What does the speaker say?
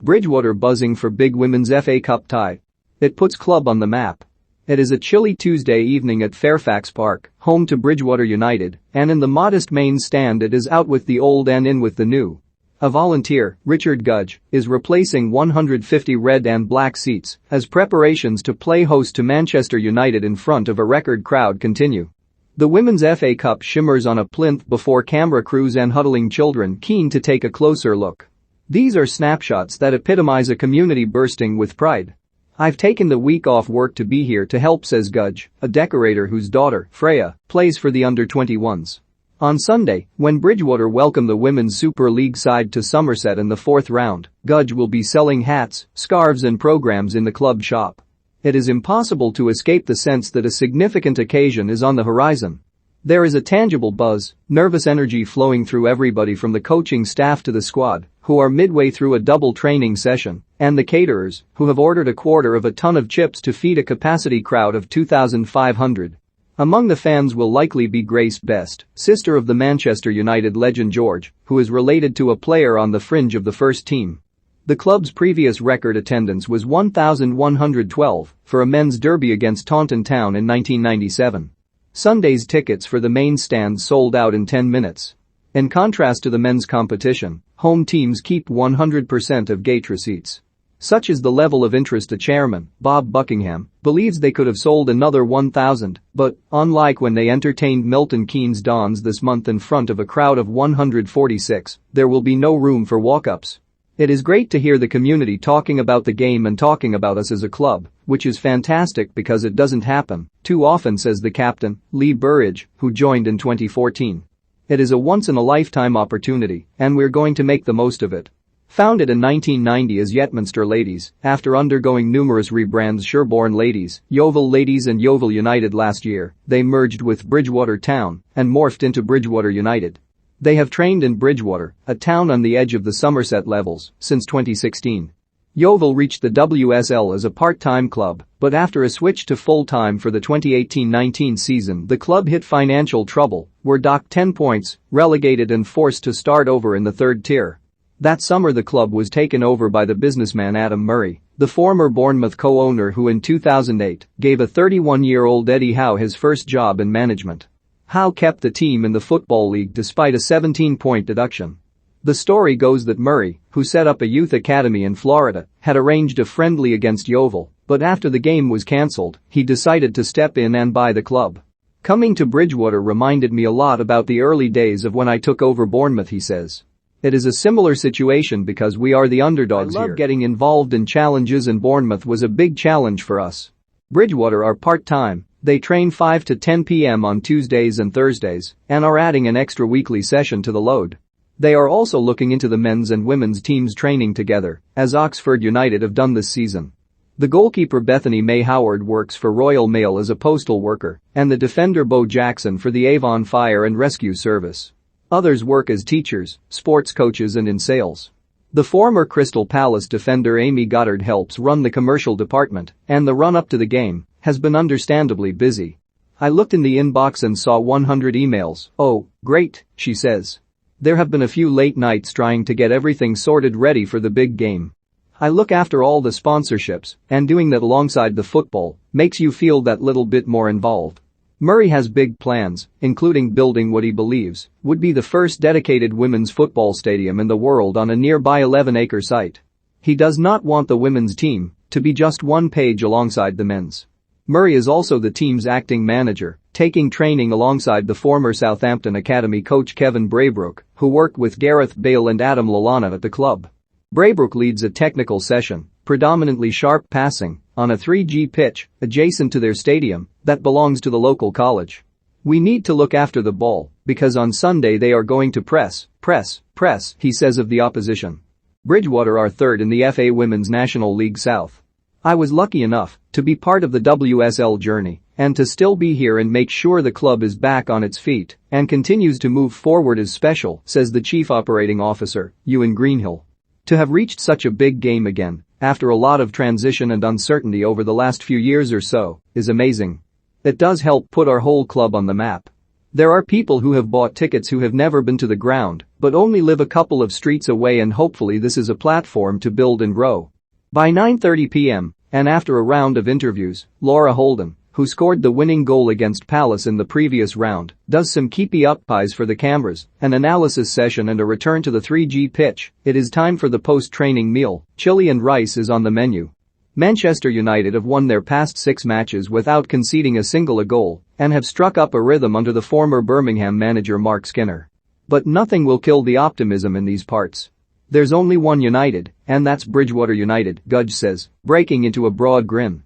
Bridgwater buzzing for big Women's FA Cup tie. It puts club on the map. It is a chilly Tuesday evening at Fairfax Park, home to Bridgwater United, and in the modest main stand it is out with the old and in with the new. A volunteer, Richard Gudge, is replacing 150 red and black seats as preparations to play host to Manchester United in front of a record crowd continue. The Women's FA Cup shimmers on a plinth before camera crews and huddling children keen to take a closer look. These are snapshots that epitomize a community bursting with pride. "I've taken the week off work to be here to help," says Gudge, a decorator whose daughter, Freya, plays for the under-21s. On Sunday, when Bridgwater welcome the Women's Super League side to Somerset in the fourth round, Gudge will be selling hats, scarves and programs in the club shop. It is impossible to escape the sense that a significant occasion is on the horizon. There is a tangible buzz, nervous energy flowing through everybody from the coaching staff to the squad, who are midway through a double training session, and the caterers, who have ordered 1/4 of a ton of chips to feed a capacity crowd of 2,500. Among the fans will likely be Grace Best, sister of the Manchester United legend George, who is related to a player on the fringe of the first team. The club's previous record attendance was 1,112 for a men's derby against Taunton Town in 1997. Sunday's tickets for the main stand sold out in 10 minutes. In contrast to the men's competition, home teams keep 100% of gate receipts. Such is the level of interest the chairman, Bob Buckingham, believes they could have sold another 1,000, but, unlike when they entertained Milton Keynes Dons this month in front of a crowd of 146, there will be no room for walk-ups. "It is great to hear the community talking about the game and talking about us as a club, which is fantastic because it doesn't happen too often," says the captain, Lee Burridge, who joined in 2014. "It is a once-in-a-lifetime opportunity, and we're going to make the most of it." Founded in 1990 as Yetminster Ladies, after undergoing numerous rebrands Sherborne Ladies, Yeovil Ladies and Yeovil United last year, they merged with Bridgwater Town and morphed into Bridgwater United. They have trained in Bridgwater, a town on the edge of the Somerset levels, since 2016. Yeovil reached the WSL as a part-time club, but after a switch to full-time for the 2018-19 season the club hit financial trouble, were docked 10 points, relegated and forced to start over in the third tier. That summer the club was taken over by the businessman Adam Murray, the former Bournemouth co-owner who in 2008 gave a 31-year-old Eddie Howe his first job in management. Howe kept the team in the Football League despite a 17-point deduction. The story goes that Murray, who set up a youth academy in Florida, had arranged a friendly against Yeovil, but after the game was cancelled, he decided to step in and buy the club. "Coming to Bridgwater reminded me a lot about the early days of when I took over Bournemouth," he says. "It is a similar situation because we are the underdogs here. I love getting involved in challenges and Bournemouth was a big challenge for us." Bridgwater are part-time. They train 5 to 10 p.m. on Tuesdays and Thursdays and are adding an extra weekly session to the load. They are also looking into the men's and women's teams training together, as Oxford United have done this season. The goalkeeper Bethany May Howard works for Royal Mail as a postal worker, and the defender Bo Jackson for the Avon Fire and Rescue Service. Others work as teachers, sports coaches and in sales. The former Crystal Palace defender Amy Goddard helps run the commercial department, and the run-up to the game has been understandably busy. "I looked in the inbox and saw 100 emails. Oh, great," she says. "There have been a few late nights trying to get everything sorted ready for the big game. I look after all the sponsorships, and doing that alongside the football makes you feel that little bit more involved." Murray has big plans, including building what he believes would be the first dedicated women's football stadium in the world on a nearby 11-acre site. He does not want the women's team to be just one page alongside the men's. Murray is also the team's acting manager, taking training alongside the former Southampton Academy coach Kevin Braybrook, who worked with Gareth Bale and Adam Lallana at the club. Braybrook leads a technical session, predominantly sharp passing, on a 3G pitch adjacent to their stadium that belongs to the local college. "We need to look after the ball because on Sunday they are going to press, he says of the opposition. Bridgwater are third in the FA Women's National League South. "I was lucky enough to be part of the WSL journey and to still be here and make sure the club is back on its feet and continues to move forward is special," says the chief operating officer, Ewan Greenhill. "To have reached such a big game again, after a lot of transition and uncertainty over the last few years or so, is amazing. It does help put our whole club on the map." There are people who have bought tickets who have never been to the ground but only live a couple of streets away, and hopefully this is a platform to build and grow. By 9:30 p.m., and after a round of interviews, Laura Holden, who scored the winning goal against Palace in the previous round, does some keepy-up-pies for the cameras, an analysis session and a return to the 3G pitch. It is time for the post-training meal. Chili and rice is on the menu. Manchester United have won their past 6 matches without conceding a single goal and have struck up a rhythm under the former Birmingham manager Mark Skinner. But nothing will kill the optimism in these parts. There's only one United, and that's Bridgwater United, Gudge says, breaking into a broad grin.